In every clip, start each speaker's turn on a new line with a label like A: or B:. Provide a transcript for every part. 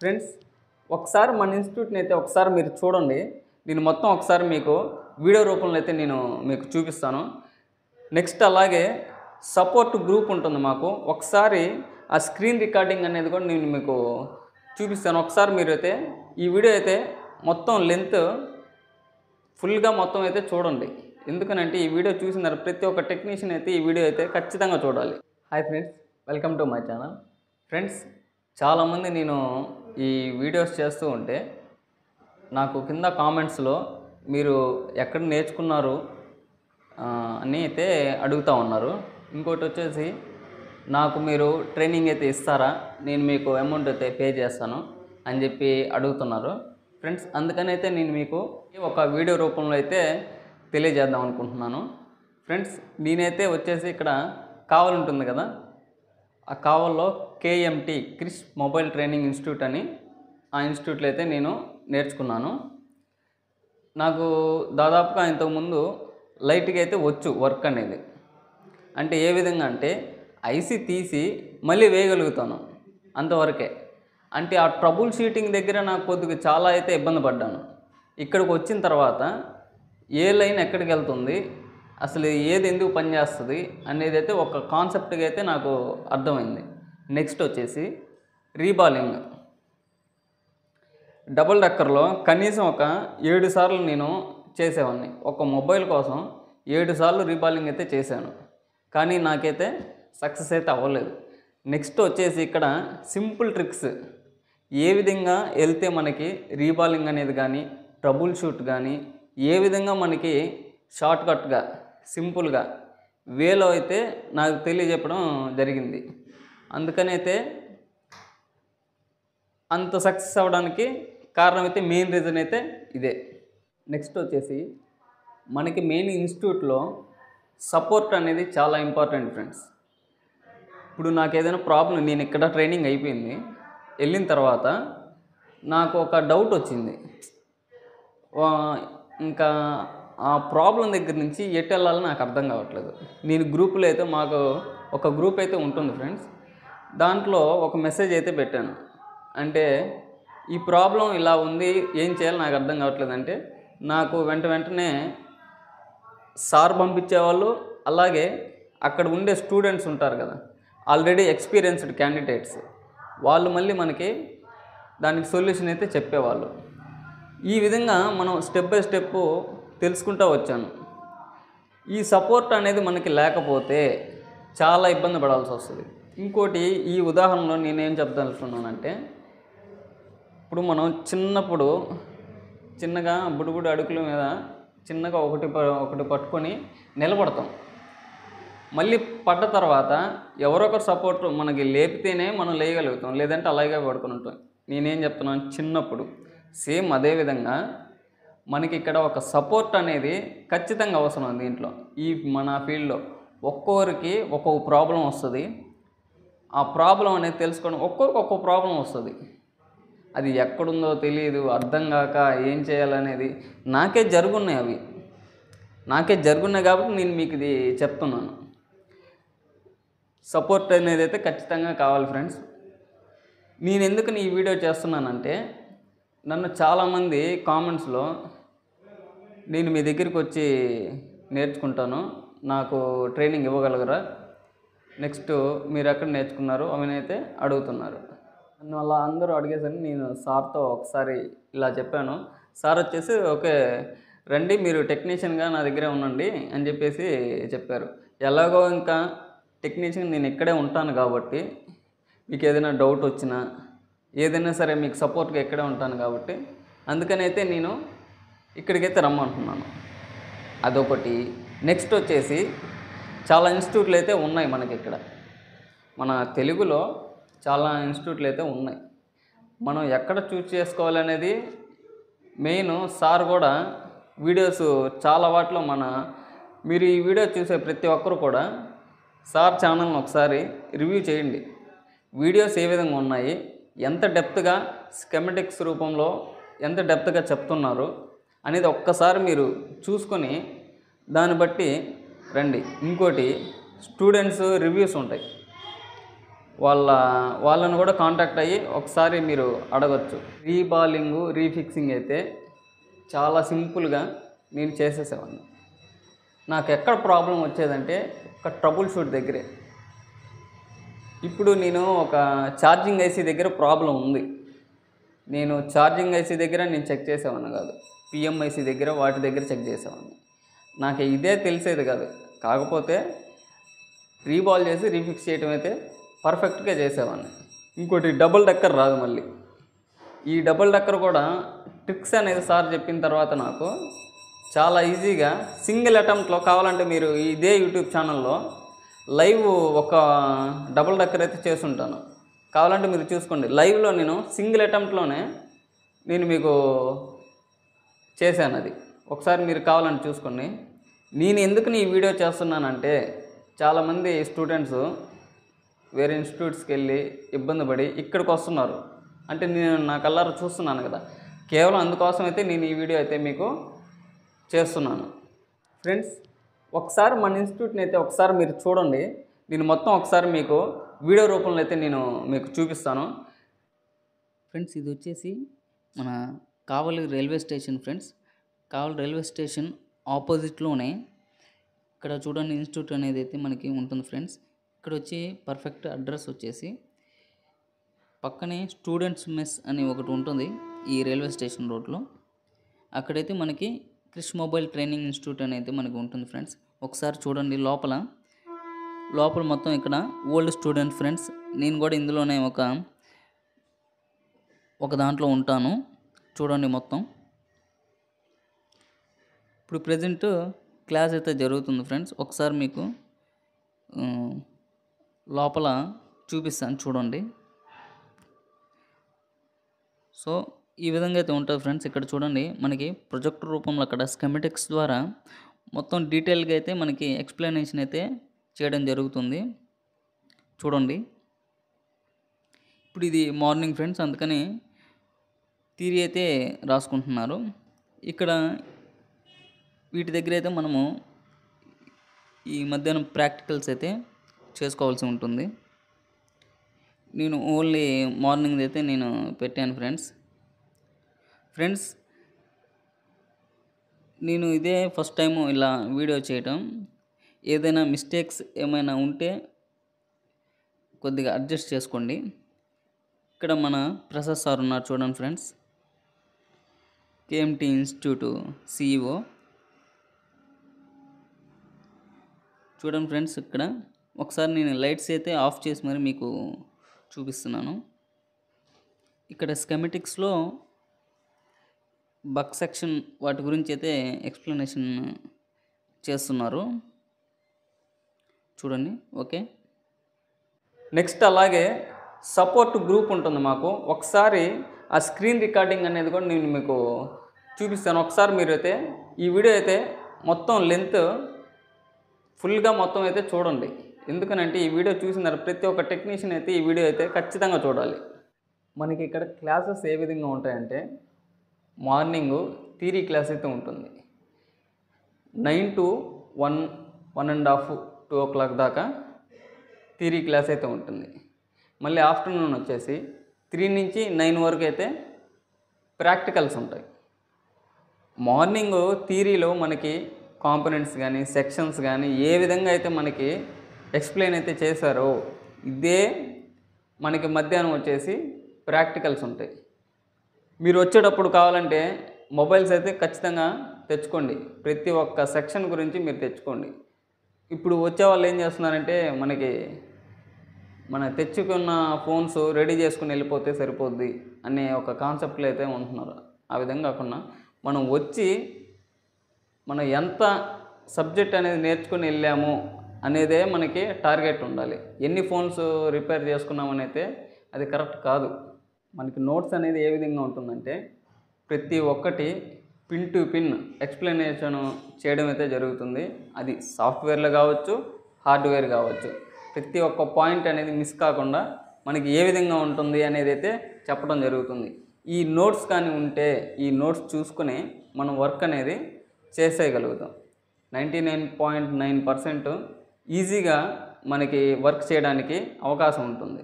A: Friends ఒకసారి మన ఇన్స్టిట్యూట్ని అయితే ఒకసారి మీరు చూడండి. నేను మొత్తం ఒకసారి మీకు వీడియో రూపంలో అయితే నేను మీకు చూపిస్తాను. నెక్స్ట్ అలాగే సపోర్ట్ గ్రూప్ ఉంటుంది మాకు. ఒకసారి ఆ స్క్రీన్ రికార్డింగ్ అనేది కూడా నేను మీకు చూపిస్తాను. ఒకసారి మీరు అయితే ఈ వీడియో అయితే మొత్తం లెంత్ ఫుల్గా మొత్తం అయితే చూడండి. ఎందుకనంటే ఈ వీడియో చూసిన ప్రతి ఒక్క టెక్నీషియన్ అయితే ఈ వీడియో అయితే ఖచ్చితంగా చూడాలి. Hi friends, welcome to my channel. Friends, చాలామంది నేను ఈ వీడియోస్ చేస్తూ ఉంటే నాకు కింద కామెంట్స్లో మీరు ఎక్కడ నేర్చుకున్నారు అని అయితే అడుగుతూ ఉన్నారు. ఇంకోటి వచ్చేసి నాకు మీరు ట్రైనింగ్ అయితే ఇస్తారా, నేను మీకు అమౌంట్ అయితే పే చేస్తాను అని చెప్పి అడుగుతున్నారు. ఫ్రెండ్స్, అందుకని అయితే నేను మీకు ఒక వీడియో రూపంలో అయితే తెలియజేద్దాం అనుకుంటున్నాను. ఫ్రెండ్స్, నేనైతే వచ్చేసి ఇక్కడ కావల్ ఉంటుంది కదా, ఆ కావల్లో KMT Krish mobile training institute అని ఆ ఇన్స్టిట్యూట్లో అయితే నేను నేర్చుకున్నాను. నాకు దాదాపుగా ఇంతకుముందు లైట్గా అయితే వచ్చు వర్క్ అనేది. అంటే ఏ విధంగా అంటే ఐసీ తీసి మళ్ళీ వేయగలుగుతాను అంతవరకే. అంటే ఆ ట్రబుల్ షీటింగ్ దగ్గర నాకు కొద్దిగా చాలా అయితే ఇబ్బంది పడ్డాను. ఇక్కడికి వచ్చిన తర్వాత ఏ లైన్ ఎక్కడికి వెళ్తుంది, అసలు ఏది ఎందుకు పనిచేస్తుంది అనేది అయితే ఒక కాన్సెప్ట్గా అయితే నాకు అర్థమైంది. నెక్స్ట్ వచ్చేసి రీబాలింగ్. డబుల్ డక్కర్లో కనీసం ఒక 7 సార్లు నేను చేసేవాడిని. ఒక మొబైల్ కోసం 7 సార్లు రీబాలింగ్ అయితే చేశాను, కానీ నాకైతే సక్సెస్ అయితే అవ్వలేదు. నెక్స్ట్ వచ్చేసి ఇక్కడ సింపుల్ ట్రిక్స్, ఏ విధంగా వెళ్తే మనకి రీబాలింగ్ అనేది కానీ ట్రబుల్ షూట్ కానీ ఏ విధంగా మనకి షార్ట్కట్గా సింపుల్గా వేలో అయితే నాకు తెలియజెప్పడం జరిగింది. అందుకనైతే అంత సక్సెస్ అవ్వడానికి కారణం అయితే మెయిన్ రీజన్ అయితే ఇదే. నెక్స్ట్ వచ్చేసి మనకి మెయిన్ ఇన్స్టిట్యూట్లో సపోర్ట్ అనేది చాలా ఇంపార్టెంట్ ఫ్రెండ్స్. ఇప్పుడు నాకు ఏదైనా ప్రాబ్లం, నేను ఇక్కడ ట్రైనింగ్ అయిపోయింది, వెళ్ళిన తర్వాత నాకు ఒక డౌట్ వచ్చింది. ఇంకా ఆ ప్రాబ్లం దగ్గర నుంచి ఎటు వెళ్ళాలో నాకు అర్థం కావట్లేదు. నేను గ్రూపులో అయితే మాకు ఒక గ్రూప్ అయితే ఉంటుంది ఫ్రెండ్స్, దాంట్లో ఒక మెసేజ్ అయితే పెట్టాను. అంటే ఈ ప్రాబ్లం ఇలా ఉంది, ఏం చేయాలో నాకు అర్థం కావట్లేదు అంటే నాకు వెంటనే సార్ పంపించేవాళ్ళు, అలాగే అక్కడ ఉండే స్టూడెంట్స్ ఉంటారు కదా, ఆల్రెడీ ఎక్స్పీరియన్స్డ్ క్యాండిడేట్స్, వాళ్ళు మళ్ళీ మనకి దానికి సొల్యూషన్ అయితే చెప్పేవాళ్ళు. ఈ విధంగా మనం స్టెప్ బై స్టెప్ తెలుసుకుంటూ వచ్చాను. ఈ సపోర్ట్ అనేది మనకి లేకపోతే చాలా ఇబ్బంది పడాల్సి వస్తుంది. ఇంకోటి, ఈ ఉదాహరణలో నేనేం చెప్దలుచుకున్నానంటే, ఇప్పుడు మనం చిన్నప్పుడు చిన్నగా బుడిబుడి అడుగుల మీద చిన్నగా ఒకటి పట్టుకొని నిలబడతాం. మళ్ళీ పడ్డ తర్వాత ఎవరొకరు సపోర్ట్ మనకి లేపితేనే మనం లేయగలుగుతాం, లేదంటే అలాగే పడుకొని ఉంటాం. నేనేం చెప్తున్నాను, చిన్నప్పుడు సేమ్ అదేవిధంగా మనకి ఇక్కడ ఒక సపోర్ట్ అనేది ఖచ్చితంగా అవసరం. దీంట్లో ఈ మన ఫీల్డ్లో ఒక్కొక్కరికి ఒక్కొక్క ప్రాబ్లం వస్తుంది. ఆ ప్రాబ్లం అనేది తెలుసుకోవడం, ఒక్కొక్కరికి ఒక్కొక్క ప్రాబ్లం వస్తుంది. అది ఎక్కడుందో తెలియదు, అర్థం కాక ఏం చేయాలనేది నాకే జరుగున్నాయి కాబట్టి నేను మీకు ఇది చెప్తున్నాను. సపోర్ట్ అనేది అయితే ఖచ్చితంగా కావాలి ఫ్రెండ్స్. నేను ఎందుకు ఈ వీడియో చేస్తున్నానంటే, నన్ను చాలామంది కామెంట్స్లో నేను మీ దగ్గరికి వచ్చి నేర్చుకుంటాను, నాకు ట్రైనింగ్ ఇవ్వగలగరా, నెక్స్ట్ మీరు ఎక్కడ నేర్చుకున్నారు అవన్నీ అయితే అడుగుతున్నారు. నన్ను అలా అందరూ అడిగేసరికి నేను సార్తో ఒకసారి ఇలా చెప్పాను. సార్ వచ్చేసి ఓకే రండి, మీరు టెక్నీషియన్గా నా దగ్గరే ఉండండి అని చెప్పేసి చెప్పారు. ఎలాగో ఇంకా టెక్నీషియన్ నేను ఇక్కడే ఉంటాను కాబట్టి మీకు ఏదైనా డౌట్ వచ్చినా ఏదైనా సరే మీకు సపోర్ట్గా ఇక్కడే ఉంటాను కాబట్టి అందుకనైతే నేను ఇక్కడికైతే రమ్మంటున్నాను. అదొకటి. నెక్స్ట్ వచ్చేసి చాలా ఇన్స్టిట్యూట్లు అయితే ఉన్నాయి మనకి ఇక్కడ, మన తెలుగులో చాలా ఇన్స్టిట్యూట్లు అయితే ఉన్నాయి. మనం ఎక్కడ చూస్ చేసుకోవాలనేది మెయిన్. సార్ కూడా వీడియోస్ చాలా వాటిలో మీరు ఈ వీడియో చూసే ప్రతి ఒక్కరు కూడా సార్ ఛానల్ని ఒకసారి రివ్యూ చేయండి. వీడియోస్ ఏ విధంగా ఉన్నాయి, ఎంత డెప్త్గా స్కెమెటిక్స్ రూపంలో ఎంత డెప్త్గా చెప్తున్నారు అనేది ఒక్కసారి మీరు చూసుకొని దాన్ని బట్టి రండి. ఇంకోటి, స్టూడెంట్స్ రివ్యూస్ ఉంటాయి. వాళ్ళ వాళ్ళను కూడా కాంటాక్ట్ అయ్యి ఒకసారి మీరు అడగచ్చు. రీబాలింగు, రీఫిక్సింగ్ అయితే చాలా సింపుల్గా నేను చేసేసేవాడిని. నాకు ఎక్కడ ప్రాబ్లం వచ్చేదంటే ఒక ట్రబుల్ షూట్ దగ్గరే. ఇప్పుడు నేను ఒక ఛార్జింగ్ ఐసీ దగ్గర ప్రాబ్లం ఉంది. నేను ఛార్జింగ్ ఐసీ దగ్గర నేను చెక్ చేసేవాడిని కాదు, పిఎంఐసీ దగ్గర వాటి దగ్గర చెక్ చేసేవాడిని. నాకు ఇదే తెలిసేది కాదు. కాకపోతే రీబాల్ చేసి రీఫిక్స్ చేయడం అయితే పర్ఫెక్ట్గా చేసేవాడిని. ఇంకోటి డబుల్ డక్కర్ రాదు మళ్ళీ. ఈ డబుల్ డక్కర్ కూడా ట్రిక్స్ అనేది సార్ చెప్పిన తర్వాత నాకు చాలా ఈజీగా సింగిల్ అటెంప్ట్లో, కావాలంటే మీరు ఇదే యూట్యూబ్ ఛానల్లో లైవ్ ఒక డబుల్ డక్కర్ అయితే చేసుంటాను, కావాలంటే మీరు చూసుకోండి. లైవ్లో నేను సింగిల్ అటెంప్ట్లోనే నేను మీకు చేశాను. అది ఒకసారి మీరు కావాలని చూసుకోండి. నేను ఎందుకు ఈ వీడియో చేస్తున్నానంటే చాలామంది స్టూడెంట్స్ వేరే ఇన్స్టిట్యూట్స్కి వెళ్ళి ఇబ్బంది పడి ఇక్కడికి వస్తున్నారు. అంటే నేను నా కళ్ళారా చూస్తున్నాను కదా, కేవలం అందుకోసం అయితే నేను ఈ వీడియో అయితే మీకు చేస్తున్నాను. ఫ్రెండ్స్, ఒకసారి మన ఇన్స్టిట్యూట్ని అయితే ఒకసారి మీరు చూడండి. నేను మొత్తం ఒకసారి మీకు వీడియో రూపంలో అయితే నేను మీకు చూపిస్తాను.
B: ఫ్రెండ్స్, ఇది వచ్చేసి మన కావలి రైల్వే స్టేషన్. ఫ్రెండ్స్, కావలి రైల్వే స్టేషన్ ఆపోజిట్లోనే ఇక్కడ చూడండి ఇన్స్టిట్యూట్ అనేది అయితే మనకి ఉంటుంది. ఫ్రెండ్స్, ఇక్కడ వచ్చి పర్ఫెక్ట్ అడ్రస్ వచ్చేసి పక్కనే స్టూడెంట్స్ మెస్ అని ఒకటి ఉంటుంది ఈ రైల్వే స్టేషన్ రోడ్లో. అక్కడైతే మనకి క్రిష్ మొబైల్ ట్రైనింగ్ ఇన్స్టిట్యూట్ అనేది మనకి ఉంటుంది. ఫ్రెండ్స్, ఒకసారి చూడండి. లోపల మొత్తం ఇక్కడ ఓల్డ్ స్టూడెంట్. ఫ్రెండ్స్, నేను కూడా ఇందులోనే ఒక దాంట్లో ఉంటాను. చూడండి మొత్తం. ఇప్పుడు ప్రజెంట్ క్లాస్ అయితే జరుగుతుంది. ఫ్రెండ్స్, ఒకసారి మీకు లోపల చూపిస్తాను, చూడండి. సో ఈ విధంగా అయితే ఉంటుంది. ఫ్రెండ్స్, ఇక్కడ చూడండి మనకి ప్రొజెక్టర్ రూపంలో అక్కడ స్కెమెటిక్స్ ద్వారా మొత్తం డీటెయిల్గా అయితే మనకి ఎక్స్ప్లెనేషన్ అయితే చేయడం జరుగుతుంది. చూడండి. ఇప్పుడు ఇది మార్నింగ్ ఫ్రెండ్స్, అందుకని థియరీ అయితే రాసుకుంటున్నారు. ఇక్కడ వీటి దగ్గర అయితే మనము ఈ మధ్యాహ్నం ప్రాక్టికల్స్ అయితే చేసుకోవాల్సి ఉంటుంది. నేను ఓన్లీ మార్నింగ్ అయితే నేను పెట్టాను. ఫ్రెండ్స్, నేను ఇదే ఫస్ట్ టైం ఇలా వీడియో చేయటం. ఏదైనా మిస్టేక్స్ ఏమైనా ఉంటే కొద్దిగా అడ్జస్ట్ చేసుకోండి. ఇక్కడ మన ప్రసాద్ సార్ ఉన్నారు, చూడండి ఫ్రెండ్స్, కేఎంటీ ఇన్స్టిట్యూట్ సిఇఓ. చూడండి ఫ్రెండ్స్, ఇక్కడ ఒకసారి నేను లైట్స్ అయితే ఆఫ్ చేసి మరి మీకు చూపిస్తున్నాను. ఇక్కడ స్కెమెటిక్స్లో బక్ సెక్షన్ వాటి గురించి అయితే ఎక్స్ప్లెనేషన్ చేస్తున్నారు. చూడండి. ఓకే.
A: నెక్స్ట్ అలాగే సపోర్ట్ గ్రూప్ ఉంటుంది మాకు. ఒకసారి ఆ స్క్రీన్ రికార్డింగ్ అనేది కూడా నేను మీకు చూపిస్తాను. ఒకసారి మీరు అయితే ఈ వీడియో అయితే మొత్తం లెంత్ ఫుల్గా మొత్తం అయితే చూడండి. ఎందుకనంటే ఈ వీడియో చూసిన ప్రతి ఒక్క టెక్నీషియన్ అయితే ఈ వీడియో అయితే ఖచ్చితంగా చూడాలి. మనకి ఇక్కడ క్లాసెస్ ఏ విధంగా ఉంటాయంటే, మార్నింగ్ థియరీ క్లాస్ అయితే ఉంటుంది. 9 to 1, 1:30, 2 o'clock దాకా థియరీ క్లాస్ అయితే ఉంటుంది. మళ్ళీ ఆఫ్టర్నూన్ వచ్చేసి 3 నుంచి 9 వరకు అయితే ప్రాక్టికల్స్ ఉంటాయి. మార్నింగ్ థియరీలో మనకి కాంపోనెంట్స్ కానీ సెక్షన్స్ కానీ ఏ విధంగా అయితే మనకి ఎక్స్ప్లెయిన్ అయితే చేశారో ఇదే మనకి మధ్యాహ్నం వచ్చేసి ప్రాక్టికల్స్ ఉంటాయి. మీరు వచ్చేటప్పుడు కావాలంటే మొబైల్స్ అయితే ఖచ్చితంగా తెచ్చుకోండి. ప్రతి ఒక్క సెక్షన్ గురించి మీరు తెచ్చుకోండి. ఇప్పుడు వచ్చే వాళ్ళు ఏం చేస్తున్నారంటే మన తెచ్చుకున్న ఫోన్స్ రెడీ చేసుకుని వెళ్ళిపోతే సరిపోద్ది అనే ఒక కాన్సెప్ట్లో అయితే ఉంటున్నారు. ఆ విధంగా కాకుండా మనం వచ్చి మనం ఎంత సబ్జెక్ట్ అనేది నేర్చుకుని వెళ్ళాము అనేదే మనకి టార్గెట్ ఉండాలి. ఎన్ని ఫోన్స్ రిపేర్ చేసుకున్నామని అయితే అది కరెక్ట్ కాదు. మనకి నోట్స్ అనేది ఏ విధంగా ఉంటుందంటే ప్రతి ఒక్కటి పిన్ టు పిన్ ఎక్స్ప్లెనేషన్ చేయడం అయితే జరుగుతుంది. అది సాఫ్ట్వేర్లో కావచ్చు, హార్డ్వేర్ కావచ్చు. ప్రతి ఒక్క పాయింట్ అనేది మిస్ కాకుండా మనకి ఏ విధంగా ఉంటుంది అనేది అయితే చెప్పడం జరుగుతుంది. ఈ నోట్స్ కానీ ఉంటే ఈ నోట్స్ చూసుకుని మనం వర్క్ అనేది చేసేయగలుగుతాం. 99.9% ఈజీగా మనకి వర్క్ చేయడానికి అవకాశం ఉంటుంది.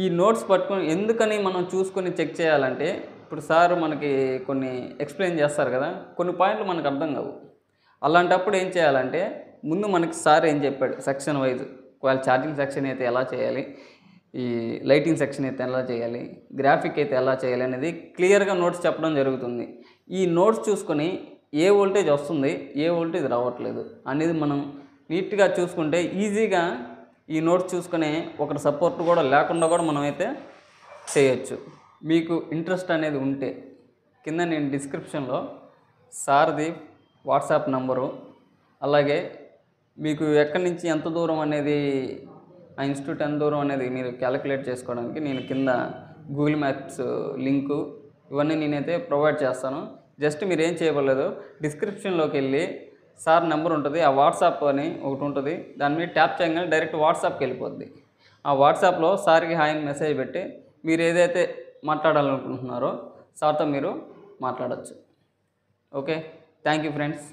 A: ఈ నోట్స్ పట్టుకొని ఎందుకని మనం చూసుకొని చెక్ చేయాలంటే, ఇప్పుడు సార్ మనకి కొన్ని ఎక్స్ప్లెయిన్ చేస్తారు కదా, కొన్ని పాయింట్లు మనకు అర్థం కావు. అలాంటప్పుడు ఏం చేయాలంటే, ముందు మనకి సార్ ఏం చెప్పాడు సెక్షన్ వైజ్, ఒకవేళ ఛార్జింగ్ సెక్షన్ అయితే ఎలా చేయాలి, ఈ లైటింగ్ సెక్షన్ అయితే ఎలా చేయాలి, గ్రాఫిక్ అయితే ఎలా చేయాలి అనేది క్లియర్గా నోట్స్ చెప్పడం జరుగుతుంది. ఈ నోట్స్ చూసుకొని ఏ వోల్టేజ్ వస్తుంది, ఏ వోల్టేజ్ రావట్లేదు అనేది మనం నీట్గా చూసుకుంటే ఈజీగా ఈ నోట్స్ చూసుకునే ఒకటి సపోర్ట్ కూడా లేకుండా కూడా మనమైతే చేయొచ్చు. మీకు ఇంట్రెస్ట్ అనేది ఉంటే కింద నేను డిస్క్రిప్షన్లో సార్ది వాట్సాప్ నంబరు, అలాగే మీకు ఎక్కడి నుంచి ఎంత దూరం అనేది, ఆ ఇన్స్టిట్యూట్ ఎంత దూరం అనేది మీరు క్యాలిక్యులేట్ చేసుకోవడానికి నేను కింద గూగుల్ మ్యాప్స్ లింకు ఇవన్నీ నేనైతే ప్రొవైడ్ చేస్తాను. జస్ట్ మీరు ఏం చేయబడలేదు, డిస్క్రిప్షన్లోకి వెళ్ళి సార్ నెంబర్ ఉంటుంది, ఆ వాట్సాప్ అని ఒకటి ఉంటుంది, దాని మీద ట్యాప్ చేయగానే డైరెక్ట్ వాట్సాప్కి వెళ్ళిపోద్ది. ఆ వాట్సాప్లో సార్కి హాయ్ అని మెసేజ్ పెట్టి మీరు ఏదైతే మాట్లాడాలనుకుంటున్నారో సార్తో మీరు మాట్లాడచ్చు. Okay, thank you friends.